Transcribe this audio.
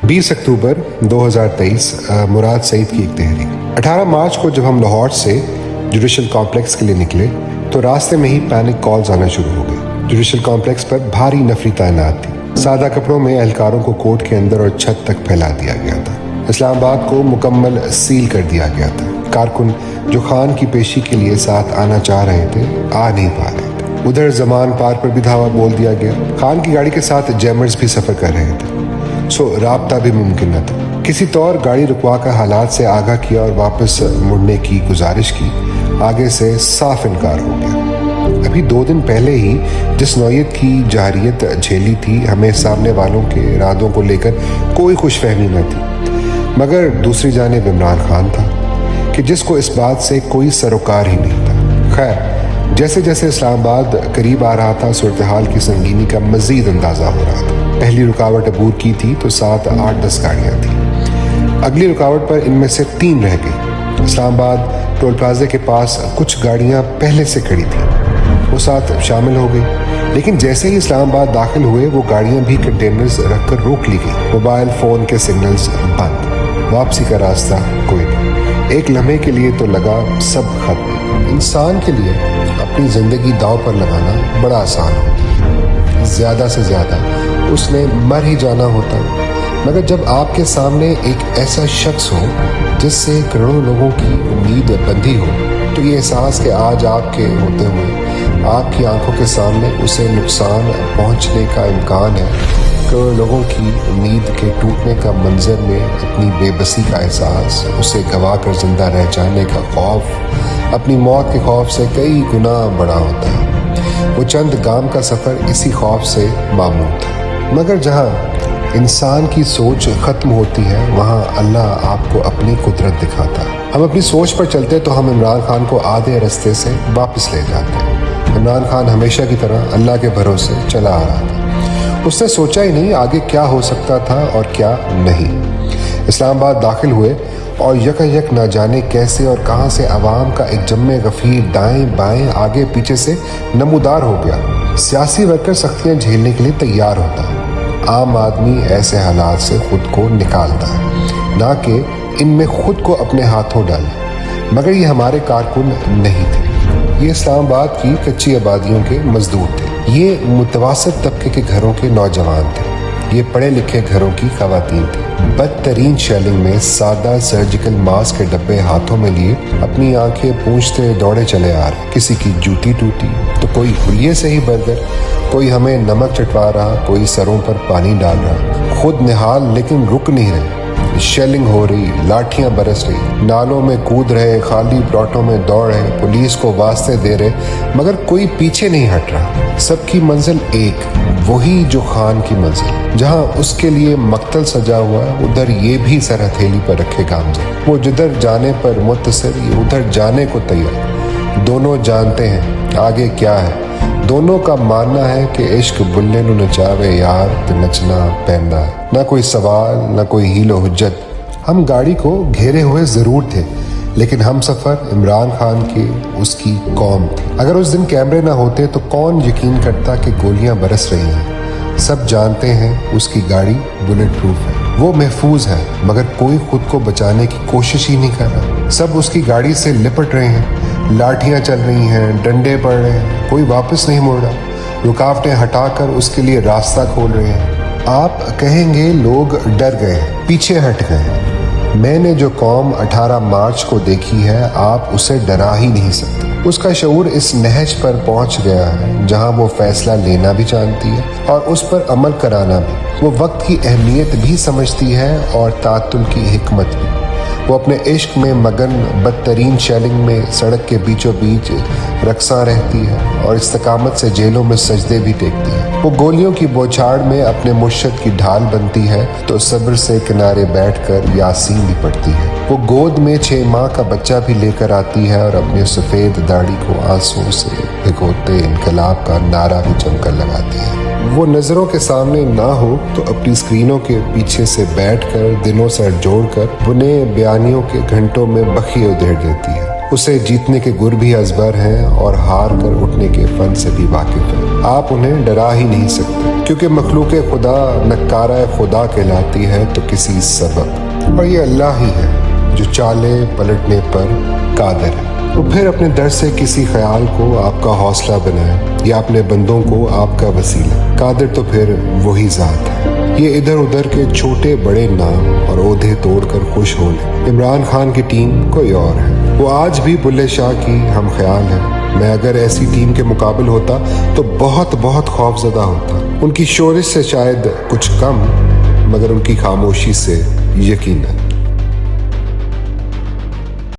20 अक्टूबर 2023 मुराद सईद की एक तहरीर। 18 मार्च को जब हम लाहौर से जुडिशल कॉम्प्लेक्स के लिए निकले तो रास्ते में ही पैनिक कॉल्स आना शुरू हो गए। जुडिशल कॉम्प्लेक्स पर भारी नफरी तैनात थी। सादा कपड़ों में एहलकारों को कोर्ट के अंदर और छत तक फैला दिया गया था। इस्लामाबाद को मुकम्मल सील कर दिया गया था। कारकुन जो खान की पेशी के लिए साथ आना चाह रहे थे आ नहीं पा रहे थे। उधर जमान पार पर भी धावा बोल दिया गया। खान की गाड़ी के साथ जैमर्स भी सफर कर रहे थे, सो राब्ता भी मुमकिन न था। किसी तौर गाड़ी रुकवा कर हालात से आगाह किया और वापस मुड़ने की गुजारिश की। आगे से साफ इनकार हो गया। अभी 2 दिन पहले ही जिस नौयत की जारियत झेली थी, हमें सामने वालों के इरादों को लेकर कोई खुशफहमी न थी, मगर दूसरी जानिब इमरान खान था कि जिसको इस बात से कोई सरोकार ही नहीं था। खैर, जैसे जैसे इस्लामाबाद करीब आ रहा था, सूरत हाल की संगीनी का मजीद अंदाजा हो रहा था। पहली रुकावट अबूर की थी तो साथ 8-10 गाड़ियां थी। अगली रुकावट पर इनमें से 3 रह गई। इस्लामाबाद टोल प्लाजे के पास कुछ गाड़ियां पहले से खड़ी थी, वो साथ शामिल हो गई। लेकिन जैसे ही इस्लामाबाद दाखिल हुए, वो गाड़ियां भी कंटेनर्स रखकर रोक ली गई। मोबाइल फोन के सिग्नल्स बंद, वापसी का रास्ता कोई नहीं। एक लम्हे के लिए तो लगा सब खत्म। इंसान के लिए अपनी जिंदगी दांव पर लगाना बड़ा आसान होता है। ज्यादा से ज्यादा उसने मर ही जाना होता है। मगर जब आपके सामने एक ऐसा शख्स हो जिससे करोड़ों लोगों की उम्मीद बंधी हो, तो ये एहसास कि आज आपके होते हुए आपकी आंखों के सामने उसे नुकसान पहुंचने का इम्कान है, करोड़ों लोगों की उम्मीद के टूटने का मंजर में अपनी बेबसी का एहसास, उसे गवा कर जिंदा रह जाने का खौफ अपनी मौत के खौफ से कई गुना बड़ा होता है। वो चंद गाम का सफ़र इसी खौफ से मामूल था। मगर जहाँ इंसान की सोच ख़त्म होती है, वहाँ अल्लाह आपको अपनी कुदरत दिखाता है। हम अपनी सोच पर चलते तो हम इमरान खान को आधे रास्ते से वापस ले जाते हैं। इमरान खान हमेशा की तरह अल्लाह के भरोसे चला आ रहा था। उसने सोचा ही नहीं आगे क्या हो सकता था और क्या नहीं। इस्लामाबाद दाखिल हुए और यकायक ना जाने कैसे और कहाँ से अवाम का एक जम्मे गफीर दाएं बाएं आगे पीछे से नमूदार हो गया। सियासी वर्कर सख्तियाँ झेलने के लिए तैयार होता है। आम आदमी ऐसे हालात से खुद को निकालता है, ना कि इनमें खुद को अपने हाथों डाले। मगर ये हमारे कारकुन नहीं थे। ये इस्लामाबाद की कच्ची आबादियों के मजदूर थे। ये मुतवासित तबके के घरों के नौजवान थे। ये पढ़े लिखे घरों की खवातीन थी। बदतरीन शेलिंग में सादा सर्जिकल मास्क के डब्बे हाथों में लिए अपनी आंखें पूंछते दौड़े चले आ रहे। किसी की जूती टूटी तो कोई हुलिये से ही बर्गर, कोई हमें नमक चटवा रहा, कोई सरों पर पानी डाल रहा। खुद निहाल लेकिन रुक नहीं रहे। शेलिंग हो रही, लाठियां बरस रही, नालों में कूद रहे, खाली प्लॉटों में दौड़ रहे, पुलिस को वास्ते दे रहे, मगर कोई पीछे नहीं हट रहा। सबकी मंजिल एक, वही जो खान की मंजिल। जहां उसके लिए मक्तल सजा हुआ है, उधर ये भी सर हथेली पर रखे गामज़द। वो जिधर जाने पर मुत्तसिर, ये उधर जाने को तैयार। दोनों जानते हैं आगे क्या है। दोनों का मानना है कि इश्क बुल्ले नु नचावे यार ते नचना पैंदा है। ना कोई सवाल, ना कोई हीलो हुज्जत। हम गाड़ी को घेरे हुए जरूर थे, लेकिन हम सफर इमरान खान के उसकी कौम थी। अगर उस दिन कैमरे ना होते तो कौन यकीन करता कि गोलियां बरस रही हैं। सब जानते हैं उसकी गाड़ी बुलेट प्रूफ है, वो महफूज है, मगर कोई खुद को बचाने की कोशिश ही नहीं कर रहा। सब उसकी गाड़ी से लिपट रहे हैं, लाठियां चल रही हैं, डंडे पड़ रहे हैं, कोई वापस नहीं मुड़ रहा। रुकावटें हटाकर उसके लिए रास्ता खोल रहे हैं। आप कहेंगे लोग डर गए, पीछे हट गए। मैंने जो कौम 18 मार्च को देखी है, आप उसे डरा ही नहीं सकते। उसका शऊर इस नहज पर पहुंच गया है जहां वो फैसला लेना भी जानती है और उस पर अमल कराना भी। वो वक्त की अहमियत भी समझती है और तातुल की हिकमत भी। वो अपने इश्क में मगन, बदतरीन शेलिंग में सड़क के बीचों बीच रक्सा रहती है और इस्तकामत से जेलों में सजदे भी टेकती है। वो गोलियों की बौछार में अपने मुर्शद की ढाल बनती है तो सब्र से किनारे बैठकर यासीन भी पढ़ती है। वो गोद में 6 माह का बच्चा भी लेकर आती है और अपने सफ़ेद दाढ़ी को आंसुओं से भिगोते इनकलाब का नारा भी जमकर लगाती है। वो नज़रों के सामने ना हो तो अपनी स्क्रीनों के पीछे से बैठकर दिनों सर जोड़कर बुने बयानियों के घंटों में बखिए उधेड़ देती है। उसे जीतने के गुर भी अजबर हैं और हार कर उठने के फन से भी वाकिफ है। آپ انہیں ڈرا ہی نہیں سکتے، کیونکہ مخلوق خدا نکارہ خدا کہلاتی ہے تو کسی سبب، اور یہ اللہ ہی ہے جو چالے پلٹنے پر قادر ہے۔ وہ پھر اپنے در سے کسی خیال کو آپ کا حوصلہ بنائے یا اپنے بندوں کو آپ کا وسیلہ۔ قادر تو پھر وہی ذات ہے۔ یہ ادھر ادھر کے چھوٹے بڑے نام اور عہدے توڑ کر خوش ہو لیں۔ عمران خان کی ٹیم کوئی اور ہے، وہ آج بھی بلے شاہ کی ہم خیال ہے۔ میں اگر ایسی ٹیم کے مقابل ہوتا تو بہت بہت خوف زدہ ہوتا۔ ان کی شورش سے شاید کچھ کم، مگر ان کی خاموشی سے یقیناً۔